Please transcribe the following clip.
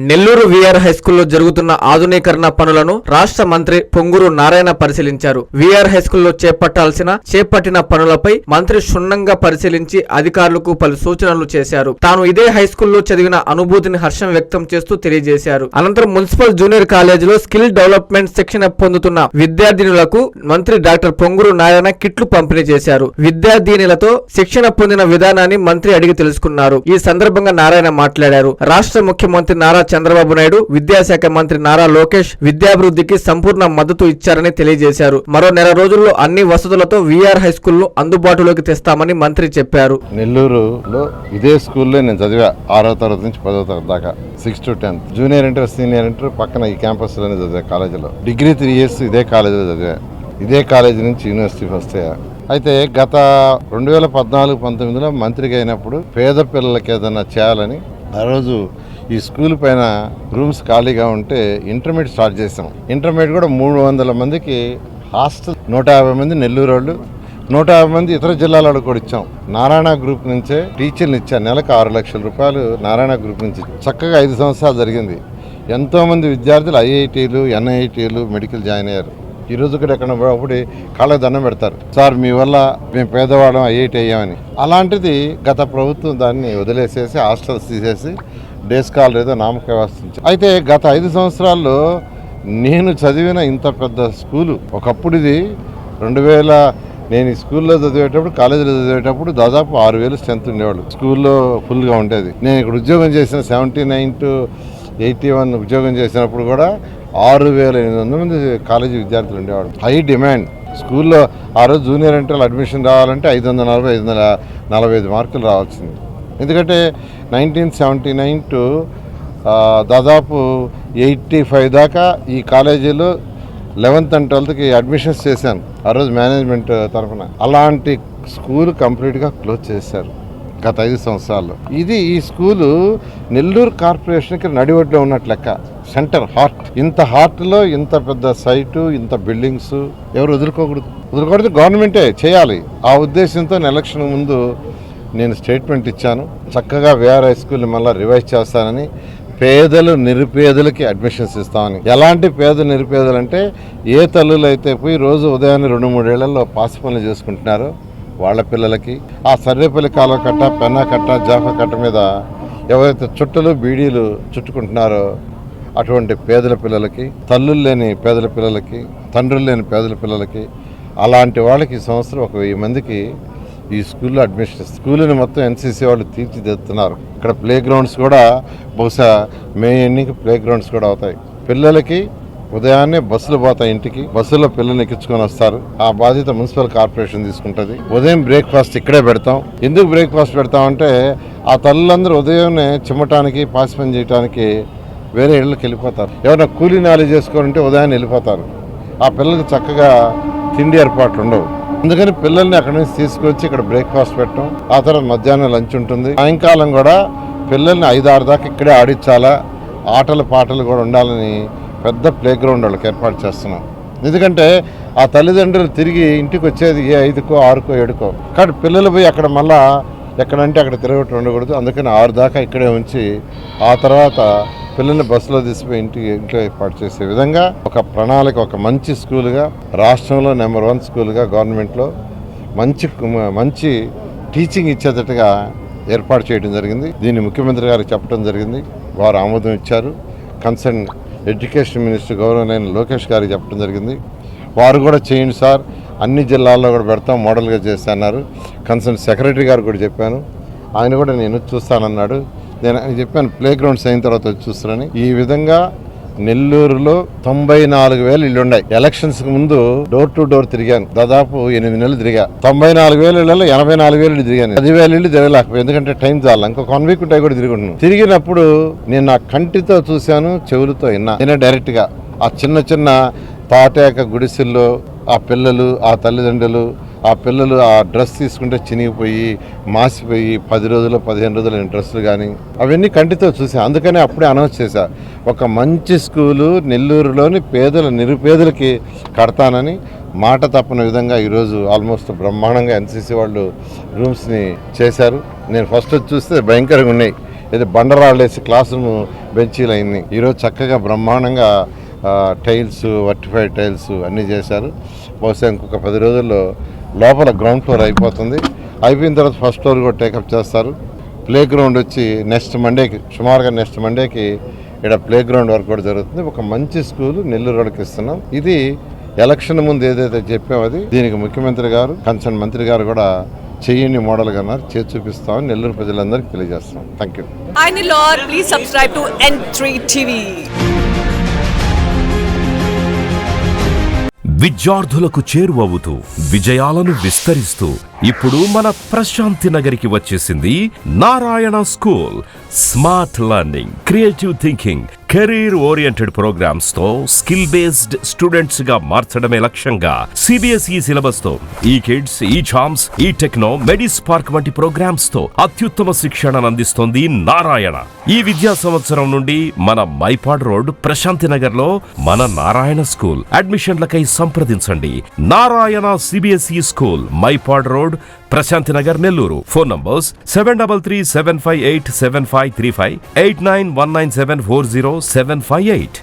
Nellore we are హైస్కూల్లో జరుగుతున్న ఆధునీకరణ పనులను రాష్ట్ర మంత్రి పొంగూరు నారాయణ పరిశీలించారు. వీఆర్ హైస్కూల్లో చేపట్టిన పనులపై మంత్రి క్షుణ్ణంగా పరిశీలించి అధికారులకు పలు సూచనలు చేశారు. తాను ఇదే హైస్కూల్లో చదివిన అనుభూతిని హర్షం వ్యక్తం చేస్తూ తెలియజేశారు. అనంతరం మున్సిపల్ జూనియర్ కాలేజీలో స్కిల్ డెవలప్మెంట్ శిక్షణ పొందుతున్న విద్యార్థినులకు మంత్రి డాక్టర్ పొంగూరు నారాయణ కిట్లు పంపిణీ చేశారు. విద్యార్థినులతో శిక్షణ పొందిన విధానాన్ని మంత్రి అడిగి తెలుసుకున్నారు. ఈ సందర్భంగా నారాయణ మాట్లాడారు. రాష్ట్ర ముఖ్యమంత్రి నారా చంద్రబాబు నాయుడు, విద్యాశాఖ మంత్రి నారా లోకేష్ విద్యాభివృద్ధికి సంపూర్ణ మద్దతు ఇచ్చారని తెలియజేశారు. మరో నెల రోజుల్లో అన్ని వసతులతో వీఆర్ హై స్కూల్ అందుబాటులోకి తెస్తామని మంత్రి చెప్పారు. నెల్లూరులో ఇదే స్కూల్లో నేను చదివా 6వ తరగతి నుంచి 10వ తరగతి దాకా 6 to 10 junior inter senior inter పక్కన ఈ క్యాంపస్ లోనే చదివా. కాలేజీలో డిగ్రీ 3 years ఇదే కాలేజీలో చదివా. ఇదే కాలేజీ నుంచి యూనివర్సిటీ ఫస్ట్ అయ్యా. అయితే గత 2014-19లో మంత్రిగా అయినప్పుడు పేద పిల్లలకి ఏదైనా చేయాలని ఆ రోజు ఈ స్కూల్ పైన రూమ్స్ ఖాళీగా ఉంటే ఇంటర్మీడియట్ స్టార్ట్ చేసాం. ఇంటర్మీడియట్ కూడా 300 మందికి హాస్టల్, 150 మంది నెల్లూరు వాళ్ళు, 150 మంది ఇతర జిల్లాల వాళ్ళు కూడా ఇచ్చాం. నారాయణ గ్రూప్ నుంచే టీచర్లు ఇచ్చాం. నెలకు 6 లక్షల రూపాయలు నారాయణ గ్రూప్ నుంచి. చక్కగా 5 సంవత్సరాలు జరిగింది. ఎంతోమంది విద్యార్థులు ఐఐటీలు, ఎన్ఐటీలు మెడికల్ జాయిన్ అయ్యారు. ఈ రోజు కూడా ఎక్కడ అప్పుడు కాళ్ళకి దండం పెడతారు, సార్ మీ వల్ల మేము పేదవాళ్ళం ఐఐటీ అయ్యామని. అలాంటిది గత ప్రభుత్వం దాన్ని వదిలేసేసి హాస్టల్స్ తీసేసి డే స్కాలర్ ఏదో నామక వ్యవస్థ. అయితే గత 5 సంవత్సరాల్లో నేను చదివిన ఇంత పెద్ద స్కూలు, ఒకప్పుడు ఇది 2000 నేను ఈ స్కూల్లో చదివేటప్పుడు, కాలేజీలో చదివేటప్పుడు దాదాపు 6000 స్ట్రెంత్ ఉండేవాళ్ళు. స్కూల్లో ఫుల్గా ఉండేది. నేను ఇక్కడ ఉద్యోగం చేసిన 79 to 81 ఉద్యోగం చేసినప్పుడు కూడా 6800 మంది కాలేజీ విద్యార్థులు ఉండేవాడు. హై డిమాండ్ స్కూల్లో. ఆ రోజు జూనియర్ ఇంటర్లో అడ్మిషన్ రావాలంటే 540, 545 మార్కులు రావాల్సింది. ఎందుకంటే 1979 to దాదాపు 85 దాకా ఈ కాలేజీలో 11th and 12th అడ్మిషన్స్ చేశాను ఆ రోజు మేనేజ్మెంట్ తరఫున. అలాంటి స్కూల్ కంప్లీట్గా క్లోజ్ చేశారు గత 5 సంవత్సరాల్లో. ఈ స్కూలు నెల్లూరు కార్పొరేషన్కి నడివడ్లో ఉన్నట్లు లెక్క. Centre heart. ఇంత హార్ట్లో ఇంత పెద్ద సైటు, ఇంత బిల్డింగ్స్ ఎవరు వదులుకోకూడదు. గవర్నమెంటే చేయాలి. ఆ ఉద్దేశంతో ఎలక్షన్ ముందు నేను స్టేట్మెంట్ ఇచ్చాను. చక్కగా వీఆర్ హై స్కూల్ని మళ్ళీ రివైజ్ చేస్తానని, పేదలు నిరుపేదలకి అడ్మిషన్స్ ఇస్తామని. ఎలాంటి పేద నిరుపేదలు అంటే ఏ తల్లులు అయితే పోయి రోజు ఉదయాన్నే 2-3 ఏళ్లలో పాసి పనులు చేసుకుంటున్నారో వాళ్ళ పిల్లలకి, ఆ సర్వేపల్లి కాలువ కట్ట, పెన్నా కట్ట, జాఫా కట్ట మీద ఎవరైతే చుట్టలు బీడీలు చుట్టుకుంటున్నారో అటువంటి పేదల పిల్లలకి, తల్లులు లేని పేదల పిల్లలకి, తండ్రులు లేని పేదల పిల్లలకి, అలాంటి వాళ్ళకి ఈ సంవత్సరం 1000 మందికి ఈ స్కూల్లో అడ్మిషన్. స్కూల్ని మొత్తం ఎన్సీసీ వాళ్ళు తీర్చిదిద్దుతున్నారు. ఇక్కడ ప్లే గ్రౌండ్స్ కూడా బహుశా మే ఎండింగ్కి ప్లే గ్రౌండ్స్ కూడా అవుతాయి. పిల్లలకి ఉదయాన్నే బస్సులు పోతాయి ఇంటికి. బస్సులో పిల్లల్ని ఎక్కించుకొని వస్తారు. ఆ బాధ్యత మున్సిపల్ కార్పొరేషన్ తీసుకుంటుంది. ఉదయం బ్రేక్ఫాస్ట్ ఇక్కడే పెడతాం. ఎందుకు బ్రేక్ఫాస్ట్ పెడతామంటే ఆ తల్లులందరూ ఉదయాన్నే చిమ్మటానికి, పాసి పని చేయడానికి వేరే ఇళ్ళకి వెళ్ళిపోతారు. ఎవరైనా కూలీ నాలి చేసుకోవాలంటే ఉదయాన్నే వెళ్ళిపోతారు. ఆ పిల్లలకి చక్కగా తిండి ఏర్పాట్లు ఉండవు. అందుకని పిల్లల్ని అక్కడి నుంచి తీసుకొచ్చి ఇక్కడ బ్రేక్ఫాస్ట్ పెట్టడం, ఆ తర్వాత మధ్యాహ్నం లంచ్ ఉంటుంది. సాయంకాలం కూడా పిల్లల్ని 5-6 దాకా ఇక్కడే ఆడించాలా, ఆటలు పాటలు కూడా ఉండాలని పెద్ద ప్లే గ్రౌండ్ వాళ్ళకి ఏర్పాటు చేస్తున్నాం. ఎందుకంటే ఆ తల్లిదండ్రులు తిరిగి ఇంటికి వచ్చేది 5కో 6కో 7కో. కాబట్టి పిల్లలు పోయి అక్కడ మళ్ళా ఎక్కడంటే అక్కడ తిరగటం ఉండకూడదు. అందుకని 6 దాకా ఇక్కడే ఉంచి ఆ తర్వాత పిల్లల్ని బస్సులో తీసుకుపోయి ఇంట్లో ఏర్పాటు చేసే విధంగా ఒక ప్రణాళిక, ఒక మంచి స్కూల్గా, రాష్ట్రంలో నెంబర్ 1 స్కూల్గా గవర్నమెంట్లో మంచి టీచింగ్ ఇచ్చేటట్టుగా ఏర్పాటు చేయడం జరిగింది. దీన్ని ముఖ్యమంత్రి గారికి చెప్పడం జరిగింది. వారు ఆమోదం ఇచ్చారు. కన్సర్న్ ఎడ్యుకేషన్ మినిస్టర్ గౌరవనీయులు లోకేష్ గారికి చెప్పడం జరిగింది. వారు కూడా చేయండి సార్, అన్ని జిల్లాల్లో కూడా పెడతాం, మోడల్గా చేస్తా అన్నారు. కన్సర్న్ సెక్రటరీ గారు కూడా చెప్పాను. ఆయన కూడా నేను చూస్తానన్నాడు. నేను చెప్పాను ప్లే గ్రౌండ్స్ అయిన తర్వాత చూస్తానని. ఈ విధంగా నెల్లూరులో 94,000 ఇళ్ళు ఉన్నాయి. ఎలక్షన్స్కి ముందు డోర్ టు డోర్ తిరిగాను. దాదాపు 8 నెలలు తిరిగా. 94,000 ఇళ్లలో 84,000 ఇళ్ళు తిరిగాను. 10,000 ఇళ్ళు తిరగలేకపోయి, ఎందుకంటే టైం చాలా. ఇంకొక 1 week ఉంటాయి కూడా తిరుగుతున్నాను. తిరిగినప్పుడు నేను నా కంటితో చూశాను, చెవులతో విన్నా. నేనే డైరెక్ట్గా ఆ చిన్న తాటాక గుడిసెల్లో ఆ పిల్లలు, ఆ తల్లిదండ్రులు, ఆ పిల్లలు ఆ డ్రెస్ తీసుకుంటే చినిగిపోయి మాసిపోయి 10 రోజులు 15 రోజులు డ్రెస్సులు కానీ అవన్నీ కంటితో చూసా. అందుకనే అప్పుడే అనౌన్స్ చేశా, ఒక మంచి స్కూలు నెల్లూరులోని నిరుపేదలకి కడతానని మాట తప్పని విధంగా ఈరోజు ఆల్మోస్ట్ బ్రహ్మాండంగా ఎన్సీసీ వాళ్ళు రూమ్స్ని చేశారు. నేను ఫస్ట్ చూస్తే భయంకరంగా ఉన్నాయి. ఇది బండరాళ్ళు వేసి క్లాస్ రూమ్ బెంచీలు అయింది. ఈరోజు చక్కగా బ్రహ్మాండంగా టైల్స్, వర్టిఫైడ్ టైల్స్ అన్నీ చేశారు. బహుశా ఇంకొక 10 రోజుల్లో లోపల గ్రౌండ్ ఫ్లోర్ అయిపోతుంది. అయిపోయిన తర్వాత ఫస్ట్ ఫ్లోర్ కూడా టేకప్ చేస్తారు. ప్లే గ్రౌండ్ వచ్చి సుమారుగా నెక్స్ట్ మండేకి ఇక్కడ ప్లే గ్రౌండ్ వర్క్ కూడా జరుగుతుంది. ఒక మంచి స్కూల్ నెల్లూరు వాళ్ళకి ఇస్తున్నాం. ఇది ఎలక్షన్ ముందు ఏదైతే చెప్పామో అది దీనికి ముఖ్యమంత్రి గారు, కన్సర్న్ మంత్రి గారు కూడా చెయ్యండి మోడల్గా అన్నారు. చేసి చూపిస్తామని నెల్లూరు ప్రజలందరికీ తెలియజేస్తాం. Thank you. Hi Nellore, please subscribe to N3 TV. విద్యార్థులకు చేరువవుతూ విజయాలను విస్తరిస్తూ ఇప్పుడు మన ప్రశాంతి నగరికి వచ్చేసింది Narayana school. Smart learning, creative thinking, career oriented programmes తో స్కిల్ బేస్డ్ స్టూడెంట్స్ గా మార్చడమే లక్ష్యంగా సిబిఎస్ఈ సిలబస్ తో ఈ కిడ్స్, ఈ చామ్స్, ఈ టెక్నో, మెడిస్పార్క్ వంటి ప్రోగ్రామ్స్ తో అత్యుత్తమ శిక్షణను అందిస్తోంది నారాయణ. ఈ విద్యా సంవత్సరం నుండి మన మైపాడ్ రోడ్ ప్రశాంతి నగర్ లో మన నారాయణ స్కూల్. అడ్మిషన్లకై సంప్రదించండి. Narayana CBSE school, Mypadu road, Prashanti Nagar, Nellore. Phone numbers 7337587535, 8919740758.